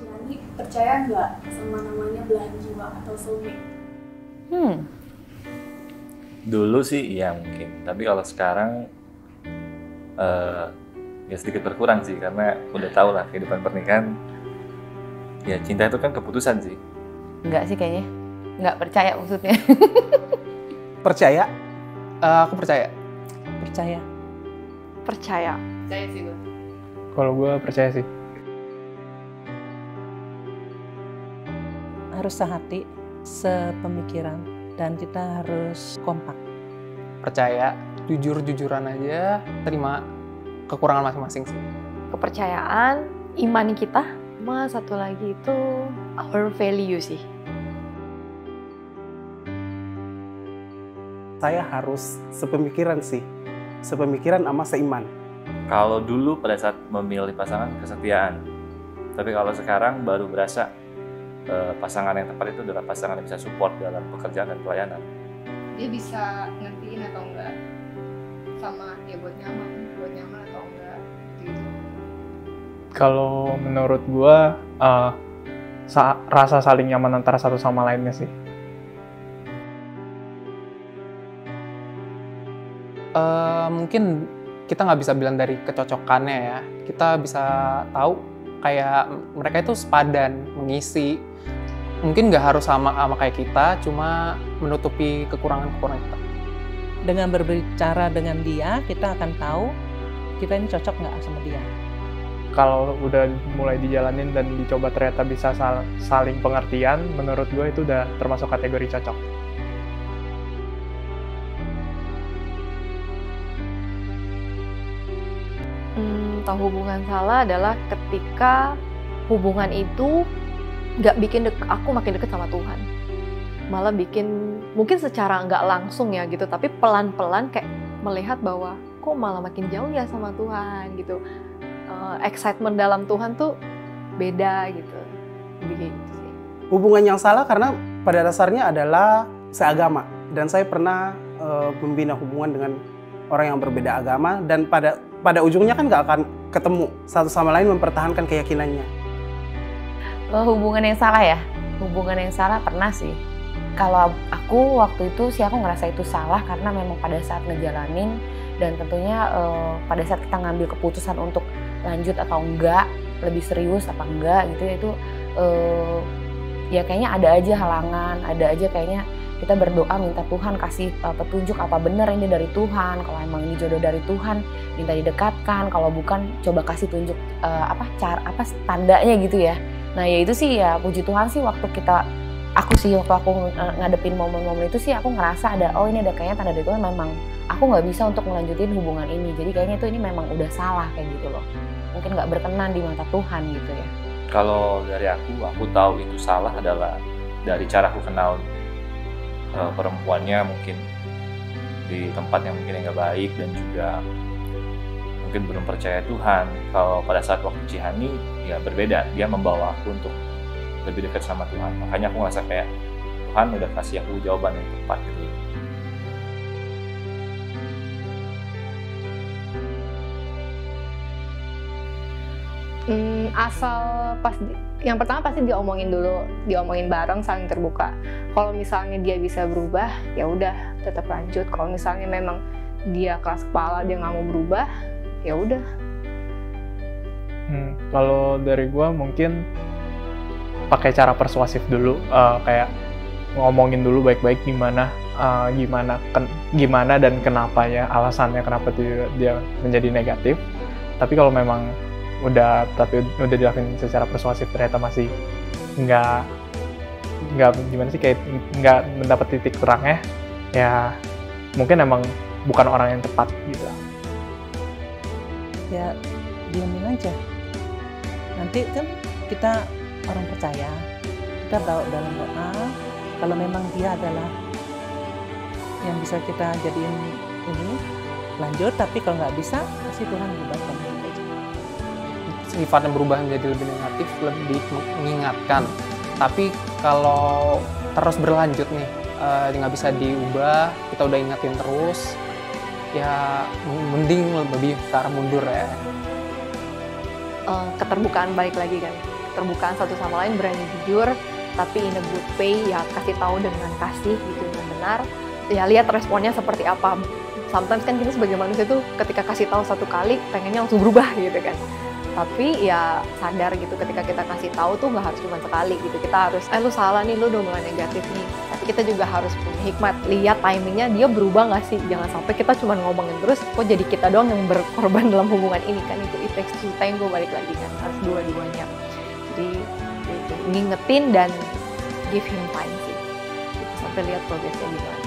Ciani percaya nggak sama namanya belahan jiwa atau soulmate? Dulu sih iya mungkin, tapi kalau sekarang ya sedikit berkurang sih, karena udah tau lah kehidupan pernikahan. Ya cinta itu kan keputusan sih. Enggak sih kayaknya. Enggak percaya maksudnya. Percaya? Aku percaya. Percaya. Percaya. Percaya sih gue. Kalau gue percaya sih. Harus sehati, sepemikiran, dan kita harus kompak. Percaya, jujur-jujuran aja, terima kekurangan masing-masing sih. Kepercayaan, iman kita, sama satu lagi itu our value sih. Saya harus sepemikiran sih, sepemikiran sama seiman. Kalau dulu pada saat memilih pasangan kesetiaan, tapi kalau sekarang baru berasa pasangan yang tepat itu adalah pasangan yang bisa support dalam pekerjaan dan pelayanan. Dia bisa ngertiin atau enggak, sama ya buat nyaman atau enggak gitu. Kalau menurut gue rasa saling nyaman antara satu sama lainnya sih. Mungkin kita nggak bisa bilang dari kecocokannya ya. Kita bisa tahu kayak mereka itu sepadan, mengisi. Mungkin nggak harus sama kayak kita, cuma menutupi kekurangan-kekurangan kita. Dengan berbicara dengan dia, kita akan tahu kita ini cocok nggak sama dia. Kalau udah mulai dijalanin dan dicoba ternyata bisa saling pengertian, menurut gue itu udah termasuk kategori cocok. Tahu hubungan salah adalah ketika hubungan itu nggak bikin aku makin deket sama Tuhan, malah bikin mungkin secara nggak langsung ya gitu, tapi pelan-pelan kayak melihat bahwa kok malah makin jauh ya sama Tuhan gitu. Excitement dalam Tuhan tuh beda gitu, begitu sih. Hubungan yang salah karena pada dasarnya adalah seagama, dan saya pernah membina hubungan dengan orang yang berbeda agama, dan pada ujungnya kan nggak akan ketemu satu sama lain mempertahankan keyakinannya. Hubungan yang salah ya? Hubungan yang salah pernah sih. Kalau aku waktu itu sih aku ngerasa itu salah karena memang pada saat ngejalanin dan tentunya pada saat kita ngambil keputusan untuk lanjut atau enggak, lebih serius apa enggak gitu ya, itu ya kayaknya ada aja halangan, ada aja kayaknya kita berdoa minta Tuhan kasih petunjuk apa benar ini dari Tuhan, kalau emang ini jodoh dari Tuhan minta didekatkan, kalau bukan coba kasih tunjuk tandanya gitu ya. Nah ya itu sih ya puji Tuhan sih waktu aku ngadepin momen-momen itu sih aku ngerasa ada ini ada kayaknya tanda dari Tuhan, memang aku nggak bisa untuk melanjutin hubungan ini, jadi kayaknya itu ini memang udah salah kayak gitu loh, mungkin nggak berkenan di mata Tuhan gitu ya. Kalau dari aku tahu itu salah adalah dari cara aku kenal perempuannya, mungkin di tempat yang mungkin nggak baik dan juga mungkin belum percaya Tuhan. Kalau pada saat waktu Cihani ya berbeda, dia membawa aku untuk lebih dekat sama Tuhan, makanya aku ngerasa kayak Tuhan udah kasih aku jawaban yang tepat gitu. Asal yang pertama pasti diomongin bareng, saling terbuka. Kalau misalnya dia bisa berubah, ya udah tetap lanjut. Kalau misalnya memang dia keras kepala, dia nggak mau berubah, ya udah. Kalau dari gue mungkin pakai cara persuasif dulu, kayak ngomongin dulu baik-baik gimana dan kenapanya, alasannya kenapa dia menjadi negatif. Tapi kalau memang udah dilakukan secara persuasif ternyata masih nggak gimana sih, kayak nggak mendapat titik terangnya, ya mungkin emang bukan orang yang tepat gitu. Ya diamin aja. Nanti kan kita orang percaya, kita tahu dalam doa kalau memang dia adalah yang bisa kita jadiin ini lanjut, tapi kalau nggak bisa pasti Tuhan libatkan. Sifatnya berubah menjadi lebih negatif, lebih mengingatkan. Tapi kalau terus berlanjut nih, nggak bisa diubah, kita udah ingatin terus, ya mending lebih ke arah mundur ya. Keterbukaan balik lagi kan, keterbukaan satu sama lain, berani jujur, tapi in a good way, ya kasih tahu dengan kasih gitu, dengan benar. Ya lihat responnya seperti apa. Sometimes kan kita sebagai manusia tuh ketika kasih tahu satu kali pengennya langsung berubah gitu kan. Tapi ya sadar gitu ketika kita kasih tahu tuh nggak harus cuma sekali gitu. Kita harus, lu salah nih, lu udah mulai negatif nih. Tapi kita juga harus punya hikmat, lihat timingnya dia berubah nggak sih. Jangan sampai kita cuma ngomongin terus, kok jadi kita doang yang berkorban dalam hubungan ini kan. Itu it takes two tango, balik lagi kan, harus dua-duanya. Jadi itu, ngingetin dan give him time sih. Gitu, sampai lihat progresnya gimana.